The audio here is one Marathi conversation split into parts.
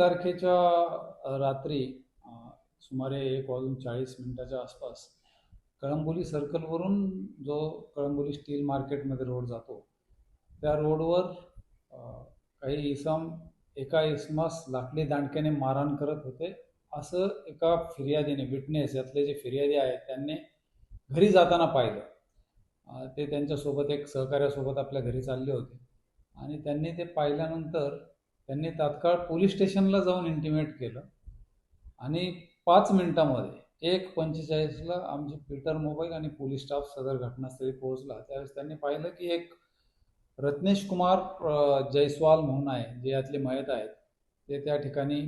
तारखेच्या रात्री सुमारे 1:40 आसपास कळंबोली सर्कलवरून जो कळंबोली स्टील मार्केटमध्ये रोड जातो त्या रोडवर काही इसम एका इसमास लाकडी दांडक्याने मारहाण करत होते असं एका फिर्यादीने विटनेस यातले जे फिर्यादी आहेत त्यांनी घरी जाताना पाहिलं। ते त्यांच्यासोबत एक सहकार्यासोबत आपल्या घरी चालले होते आणि त्यांनी ते पाहिल्यानंतर त्यांनी तात्काळ पोलीस स्टेशनला जाऊन इंटिमेट केलं आणि 5 मिनिटांमध्ये 1:45ला आमचे पीटर मोबाईल आणि पोलीस स्टाफ सदर घटनास्थळी पोहोचला। त्यावेळेस त्यांनी पाहिलं की एक रत्नेश कुमार जयस्वाल म्हणून आहे, जे यातले मयत आहेत, ते त्या ठिकाणी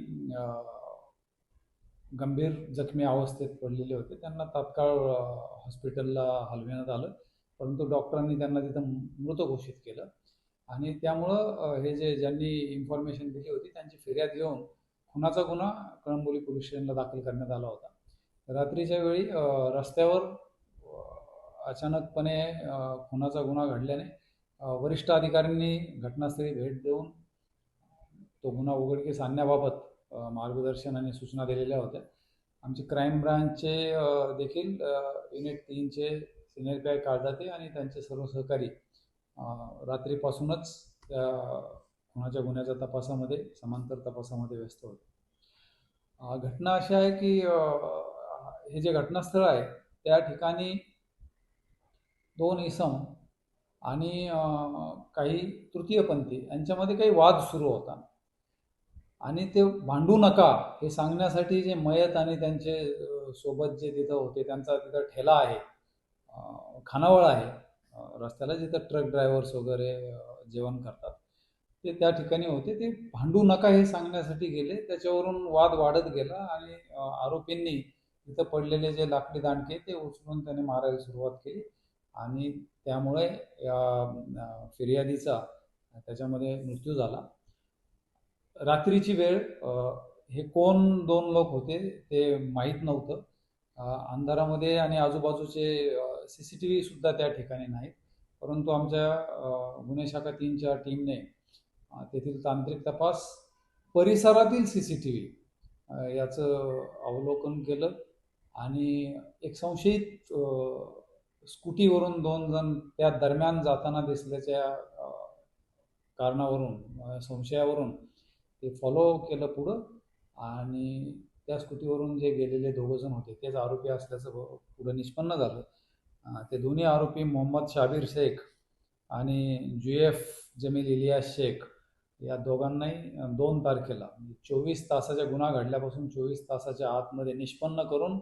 गंभीर जखमी अवस्थेत पडलेले होते। त्यांना तात्काळ हॉस्पिटलला हलविण्यात आलं, परंतु डॉक्टरांनी त्यांना तिथं मृत घोषित केलं आणि त्यामुळं हे ज्यांनी इन्फॉर्मेशन दिली होती त्यांची फिर्याद घेऊन खुनाचा गुन्हा कळंबोली पोलीस स्टेशनला दाखल करण्यात आला होता। रात्रीच्या वेळी रस्त्यावर अचानकपणे खुनाचा गुन्हा घडल्याने वरिष्ठ अधिकाऱ्यांनी घटनास्थळी भेट देऊन तो गुन्हा उघडकीस आणण्याबाबत मार्गदर्शन आणि सूचना दिलेल्या होत्या। आमचे क्राईम ब्रांचचे देखील युनिट 3चे सिनियर पी.आय. काळदाते आणि त्यांचे सर्व सहकारी रात्रीपासूनच त्या खुनाच्या गुन्ह्याच्या तपासामध्ये समांतर तपासामध्ये व्यस्त होते। घटना अशी आहे की हे जे घटनास्थळ आहे त्या ठिकाणी 2 इसम आणि काही तृतीयपंथी यांच्यामध्ये काही वाद सुरू होता आणि ते भांडू नका हे सांगण्यासाठी जे मयत आणि त्यांचे सोबत जे तिथं होते त्यांचा तिथं ठेला आहे, खानावळ आहे रस्त्याला, जिथं ट्रक ड्रायव्हर्स वगैरे जेवण करतात, ते त्या ठिकाणी होते। ते भांडू नका हे सांगण्यासाठी गेले, त्याच्यावरून वाद वाढत गेला आणि आरोपींनी तिथं पडलेले जे लाकडी दांडके ते उचलून त्याने मारायला सुरुवात केली आणि त्यामुळे या फिर्यादीचा त्याच्यामध्ये मृत्यू झाला। रात्रीची वेळ, हे कोण 2 लोक होते ते माहीत नव्हतं। अंधारामध्ये आणि आजूबाजूचे CCTV सुद्धा त्या ठिकाणी नाहीत, परंतु आमच्या गुन्हे शाखा 3च्या टीमने तेथील तांत्रिक तपास, परिसरातील CCTV याचं अवलोकन केलं आणि एक संशयित स्कूटीवरून 2 जण त्या दरम्यान जाताना दिसल्याच्या कारणावरून संशयावरून ते फॉलो केलं पुढं आणि त्या स्कूटीवरून जे गेलेले 2 जण होते तेच आरोपी असल्याचं पुढं निष्पन्न झालं। ते दोन्ही आरोपी मोहम्मद शाबीर शेख आणि जुएफ जमील इलियास शेख या दोघांनाही 2 तारखेला 24 तासाच्या गुन्हा घडल्यापासून 24 तासाच्या आतमध्ये निष्पन्न करून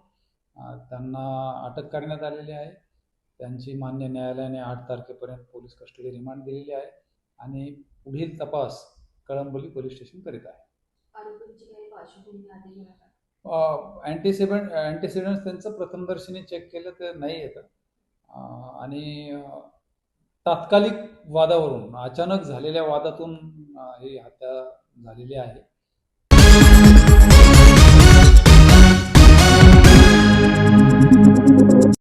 त्यांना अटक करण्यात आलेली आहे। त्यांची मान्य न्यायालयाने 8 तारखेपर्यंत पोलीस कस्टडी रिमांड दिलेली आहे आणि पुढील तपास कळंबोली पोलीस स्टेशन करीत आहे। अँटीसिडेंट्स त्यांचं प्रथमदर्शनी चेक केलं तर नाही येतं आणि तात्कालिक वादावरून, अचानक झालेल्या वादातून ही हत्या झालेली आहे।